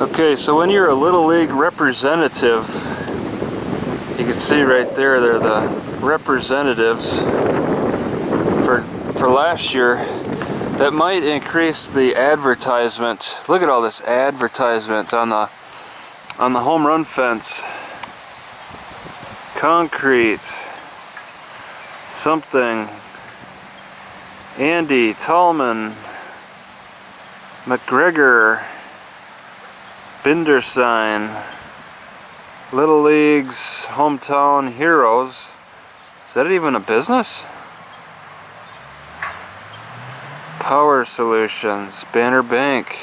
Okay, so when you're a Little League representative, you can see right there, they're the representatives for last year. That might increase the advertisement. Look at all this advertisement on the home run fence. Concrete. Something. Andy, Tallman, McGregor, Bindersign, Little League's Hometown Heroes. Is that even a business? Power Solutions, Banner Bank,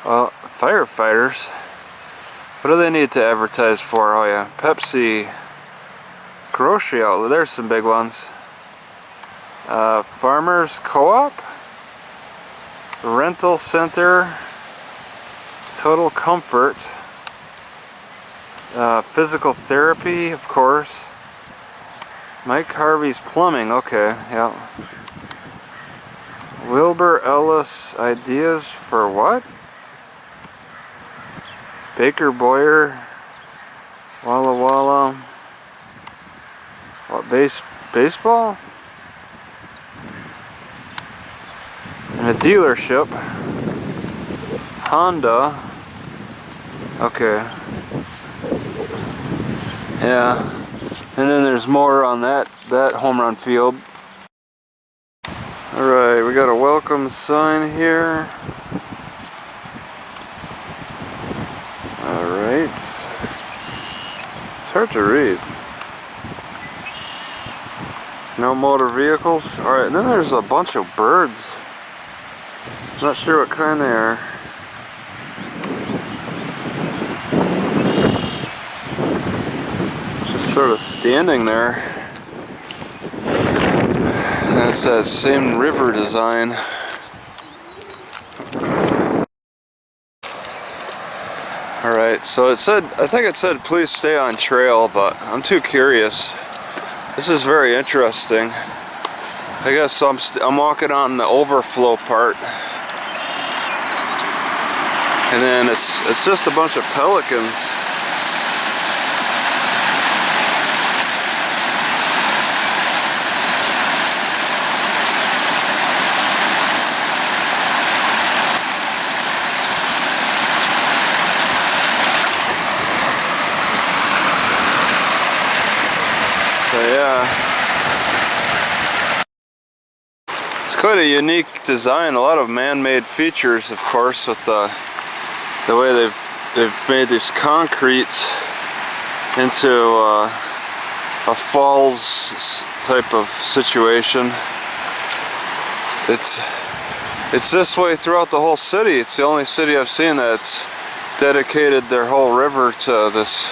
firefighters. What do they need to advertise for? Oh yeah, Pepsi, grocery outlet, there's some big ones. Farmers Co-op, Rental Center, Total Comfort, Physical Therapy, of course. Mike Harvey's Plumbing, okay, yeah. Wilbur Ellis Ideas for what? Baker Boyer, Walla Walla. What, baseball? And a dealership. Honda. Okay. Yeah. And then there's more on that home run field. Alright, we got a welcome sign here. Alright. It's hard to read. No motor vehicles. Alright, and then there's a bunch of birds. Not sure what kind they are. Just sort of standing there. And it's that same river design. Alright, so it said, I think it said please stay on trail, but I'm too curious. This is very interesting. I guess I'm walking on the overflow part. And then it's just a bunch of pelicans. Yeah, it's quite a unique design. A lot of man-made features, of course, with the way they've made this concrete into a falls type of situation. It's this way throughout the whole city. It's the only city I've seen that's dedicated their whole river to this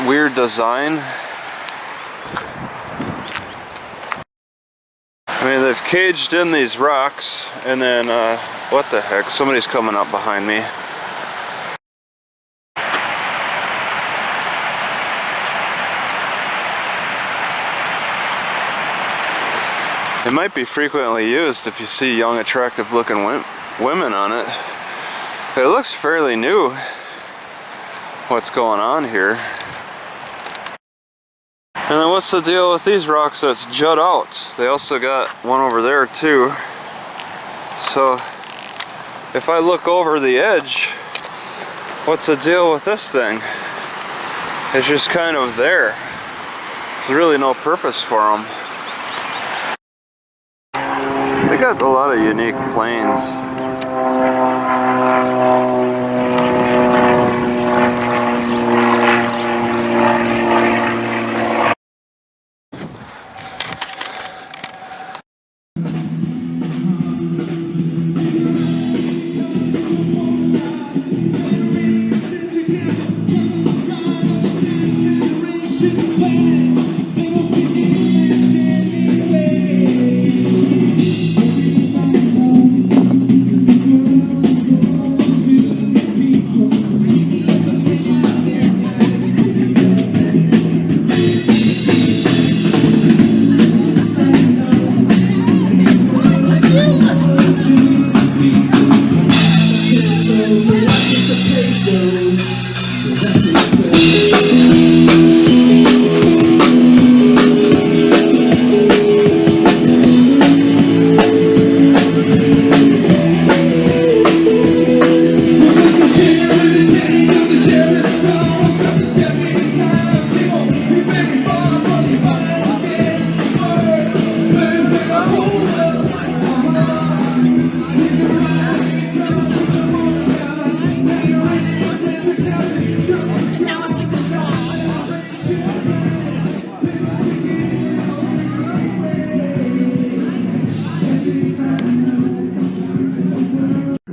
weird design. I mean, they've caged in these rocks, and then what the heck, somebody's coming up behind me. It might be frequently used if you see young, attractive looking women on it. It looks fairly new, what's going on here. And then what's the deal with these rocks that's jut out? They also got one over there too. So if I look over the edge, what's the deal with this thing? It's just kind of there. There's really no purpose for them. They got a lot of unique planes.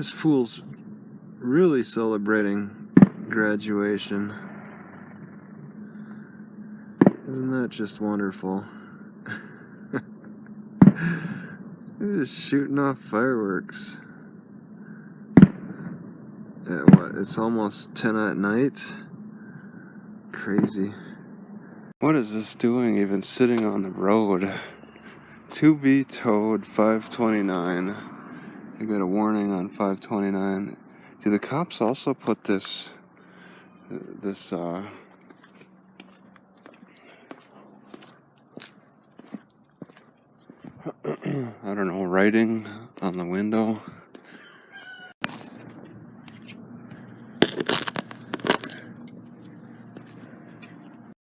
This fool's really celebrating graduation. Isn't that just wonderful? They're just shooting off fireworks. At what? It's almost 10 at night? Crazy. What is this doing even sitting on the road? To be towed 529. I got a warning on 529. Do the cops also put this I don't know, writing on the window?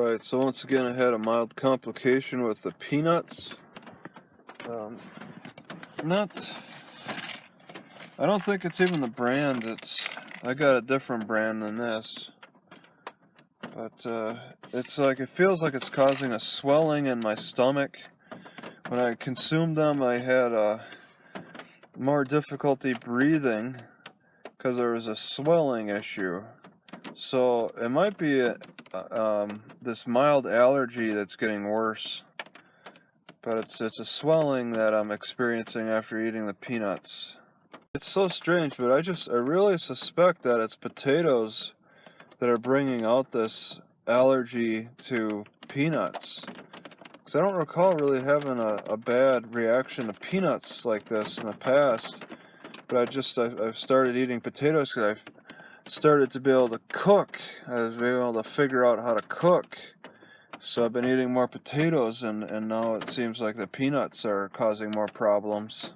Alright, so once again I had a mild complication with the peanuts. I don't think it's even the brand. I got a different brand than this. But it's like, it feels like it's causing a swelling in my stomach. When I consumed them, I had more difficulty breathing because there was a swelling issue. So it might be this mild allergy that's getting worse. But it's a swelling that I'm experiencing after eating the peanuts. It's so strange, but I really suspect that it's potatoes that are bringing out this allergy to peanuts. Because I don't recall really having a bad reaction to peanuts like this in the past. But I've started eating potatoes because I've started to be able to cook. I was able to figure out how to cook. So I've been eating more potatoes, and now it seems like the peanuts are causing more problems.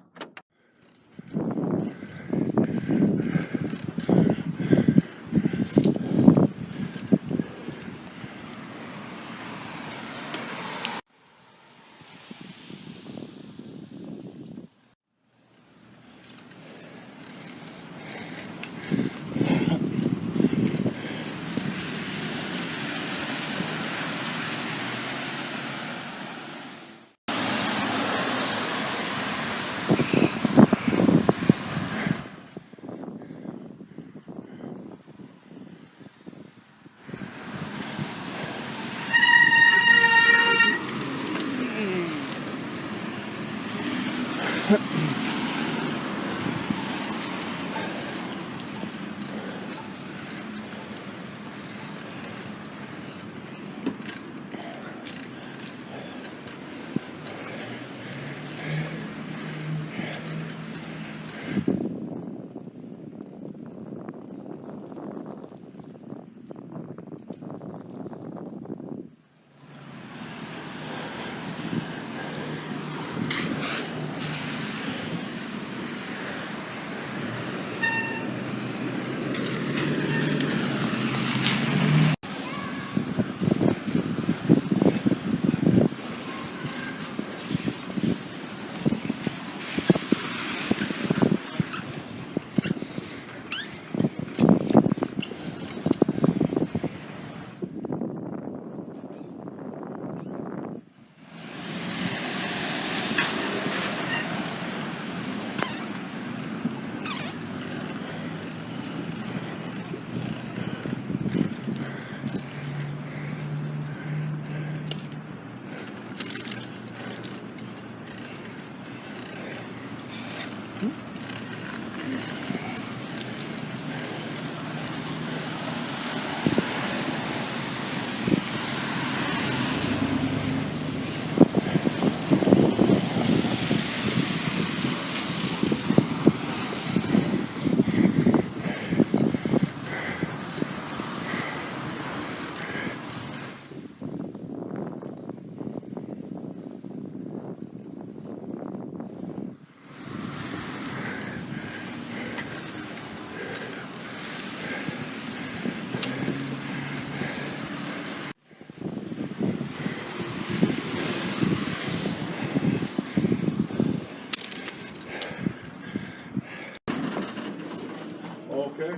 Okay.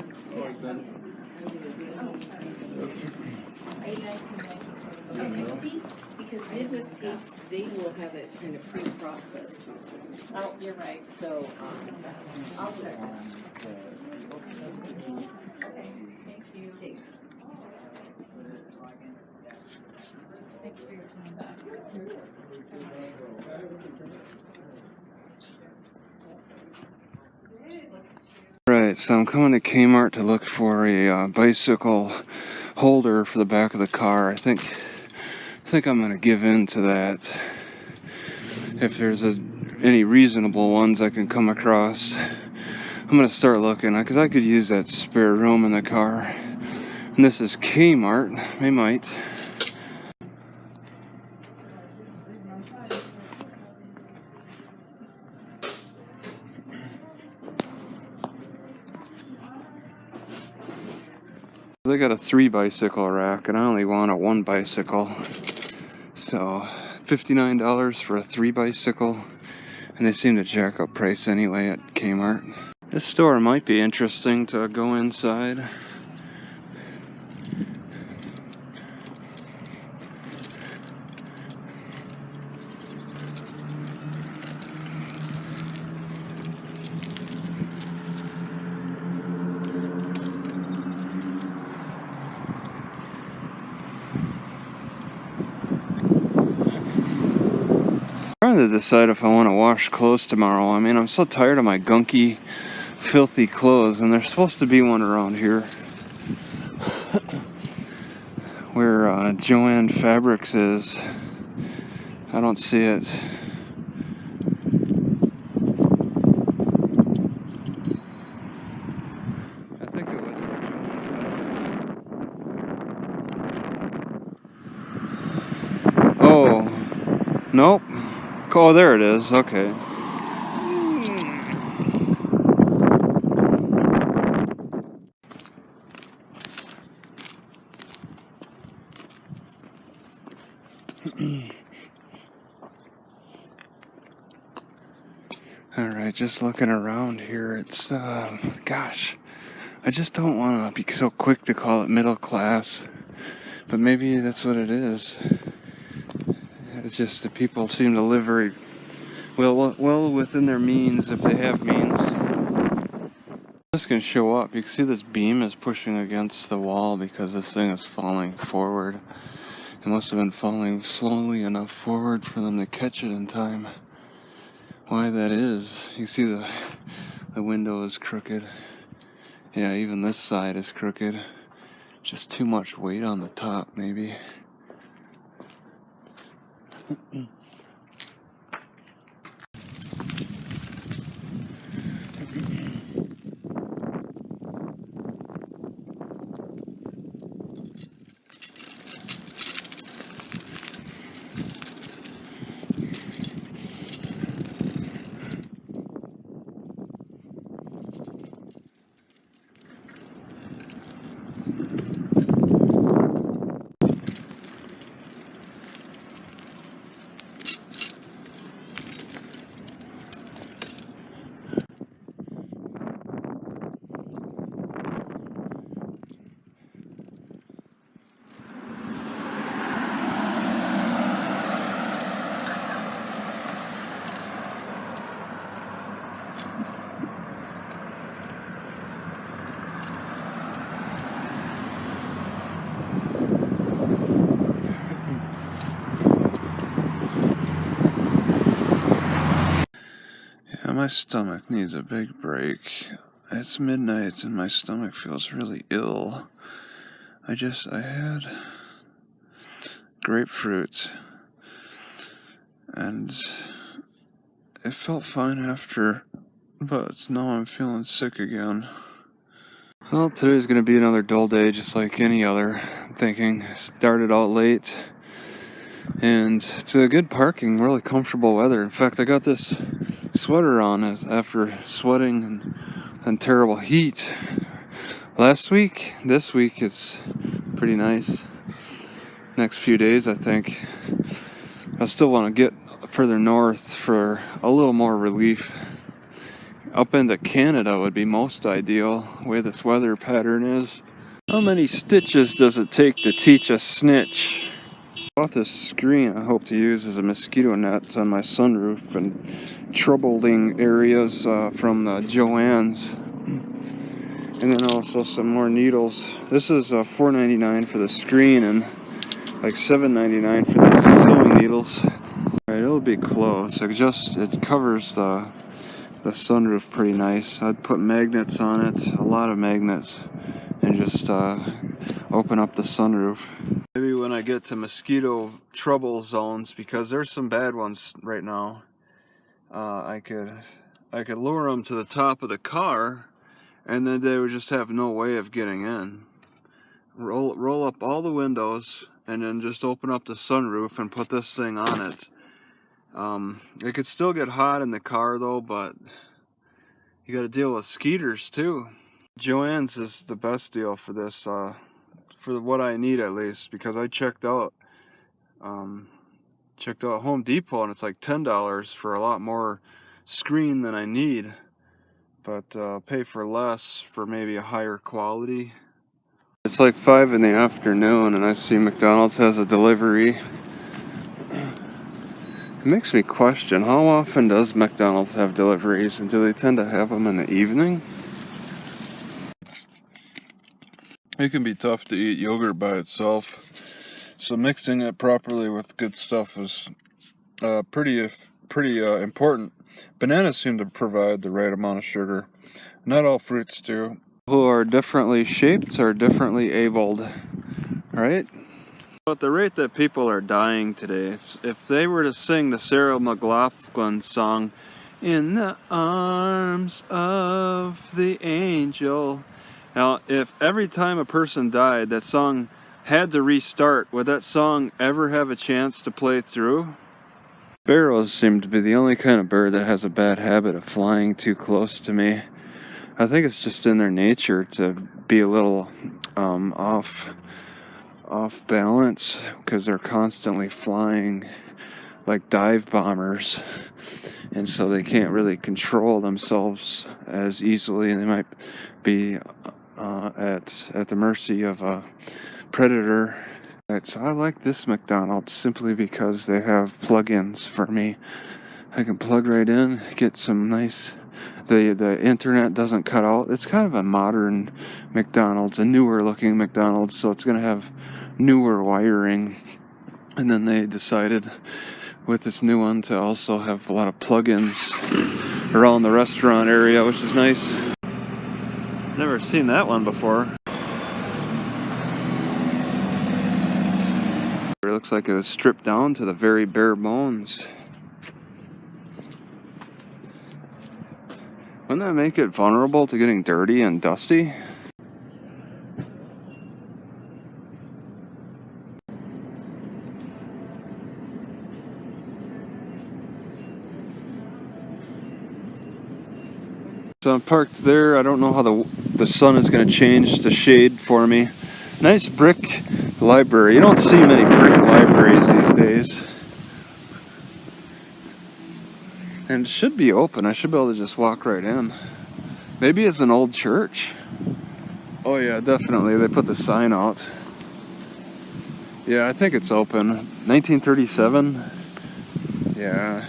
Because Midwest tapes, they will have it kind of pre-processed too. So, Oh, you're right. so I'll check. Thanks for your time back. Right, so I'm coming to Kmart to look for a bicycle holder for the back of the car. I think I'm gonna give in to that. If there's any reasonable ones I can come across, I'm gonna start looking because I could use that spare room in the car. And this is Kmart. They might. They got a 3 bicycle rack, and I only want a 1 bicycle. So $59 for a 3 bicycle, and they seem to jack up price anyway at Kmart. This store might be interesting to go inside. I'm trying to decide if I want to wash clothes tomorrow. I mean, I'm so tired of my gunky, filthy clothes, and there's supposed to be one around here where Joanne Fabrics is. I don't see it. I think it was where Joanne Fabrics. Oh, nope. Oh, there it is. Okay. Alright, just looking around here, it's, gosh, I just don't want to be so quick to call it middle class, but maybe that's what it is. It's just that people seem to live very well within their means, if they have means. This can show up. You can see this beam is pushing against the wall because this thing is falling forward. It must have been falling slowly enough forward for them to catch it in time. Why that is, you see the window is crooked. Yeah, even this side is crooked. Just too much weight on the top, maybe. My stomach needs a big break. It's midnight and my stomach feels really ill. I had grapefruit and it felt fine after, but now I'm feeling sick again. Well, today's gonna be another dull day just like any other. I'm thinking, started out late and it's a good parking, really comfortable weather. In fact, I got this sweater on after sweating and terrible heat last week. This week it's pretty nice. Next few days, I think I still want to get further north for a little more relief. Up into Canada would be most ideal, the way this weather pattern is. How many stitches does it take to teach a snitch? I bought this screen I hope to use as a mosquito net on my sunroof and troubling areas from the Joann's. And then also some more needles. This is $4.99 for the screen and like $7.99 for the sewing needles. Alright, it'll be close. It covers the sunroof pretty nice. I'd put magnets on it, a lot of magnets, and just open up the sunroof. Maybe when I get to mosquito trouble zones, because there's some bad ones right now, I could lure them to the top of the car, and then they would just have no way of getting in. Roll up all the windows, and then just open up the sunroof and put this thing on it. It could still get hot in the car though, but you got to deal with skeeters too. Joann's is the best deal for this, for what I need at least, because I checked out Home Depot and it's like $10 for a lot more screen than I need, but pay for less for maybe a higher quality. It's like 5 in the afternoon and I see McDonald's has a delivery. It makes me question, how often does McDonald's have deliveries, and do they tend to have them in the evening? It can be tough to eat yogurt by itself, so mixing it properly with good stuff is pretty important. Bananas seem to provide the right amount of sugar. Not all fruits do. Who are differently shaped are differently abled, right? At the rate that people are dying today, if they were to sing the Sarah McLachlan song, "In the Arms of the Angel," now if every time a person died that song had to restart, would that song ever have a chance to play through? Sparrows seem to be the only kind of bird that has a bad habit of flying too close to me. I think it's just in their nature to be a little off balance, because they're constantly flying like dive bombers, and so they can't really control themselves as easily, and they might be at the mercy of a predator. So I like this McDonald's simply because they have plug-ins for me. I can plug right in, get some nice, the internet doesn't cut out. It's kind of a modern McDonald's, a newer looking McDonald's, so it's going to have newer wiring. And then they decided with this new one to also have a lot of plug-ins around the restaurant area, which is nice. Never seen that one before. It looks like it was stripped down to the very bare bones. Wouldn't that make it vulnerable to getting dirty and dusty? So I'm parked there. I don't know how the sun is going to change the shade for me. Nice brick library. You don't see many brick libraries these days. And it should be open. I should be able to just walk right in. Maybe it's an old church. Oh yeah, definitely. They put the sign out. Yeah, I think it's open. 1937. Yeah.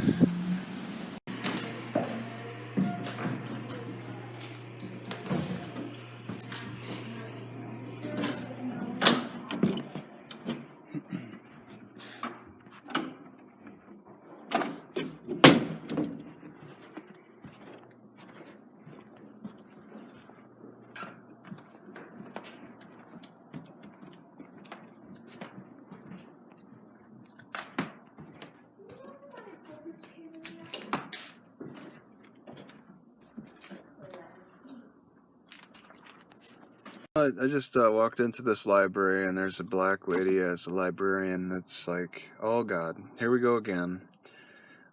I just walked into this library and there's a black lady as a librarian. It's like, oh God, here we go again.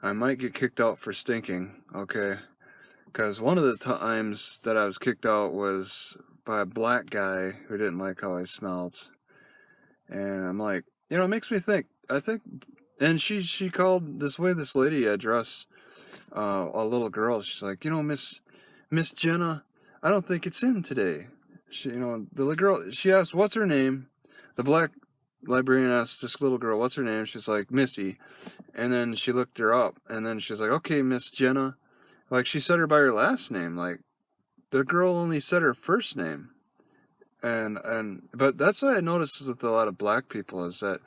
I might get kicked out for stinking, okay? Because one of the times that I was kicked out was by a black guy who didn't like how I smelled. And I'm like, you know, it makes me think. And she called this lady addressed a little girl. She's like, you know, Miss Jenna, I don't think it's in today. She, you know, the little girl, she asked, what's her name? The black librarian asked this little girl, what's her name? She's like, Missy. And then she looked her up, and then she's like, okay, Miss Jenna. Like, she said her by her last name. Like, the girl only said her first name. But that's what I noticed with a lot of black people is that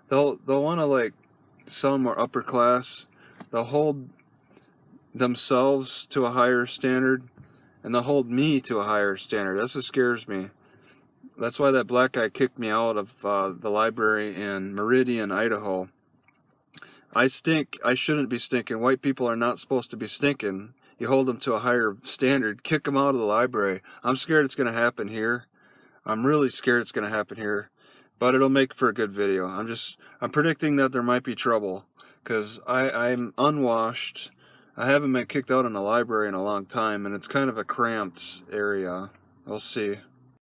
they'll want to like sound more upper class. They'll hold themselves to a higher standard, and they'll hold me to a higher standard. That's what scares me. That's why that black guy kicked me out of the library in Meridian, Idaho. I stink. I shouldn't be stinking. White people are not supposed to be stinking. You hold them to a higher standard, kick them out of the library. I'm scared it's going to happen here. I'm really scared it's going to happen here, but it'll make for a good video. I'm predicting that there might be trouble because I'm unwashed. I haven't been kicked out in a library in a long time, and it's kind of a cramped area. We'll see.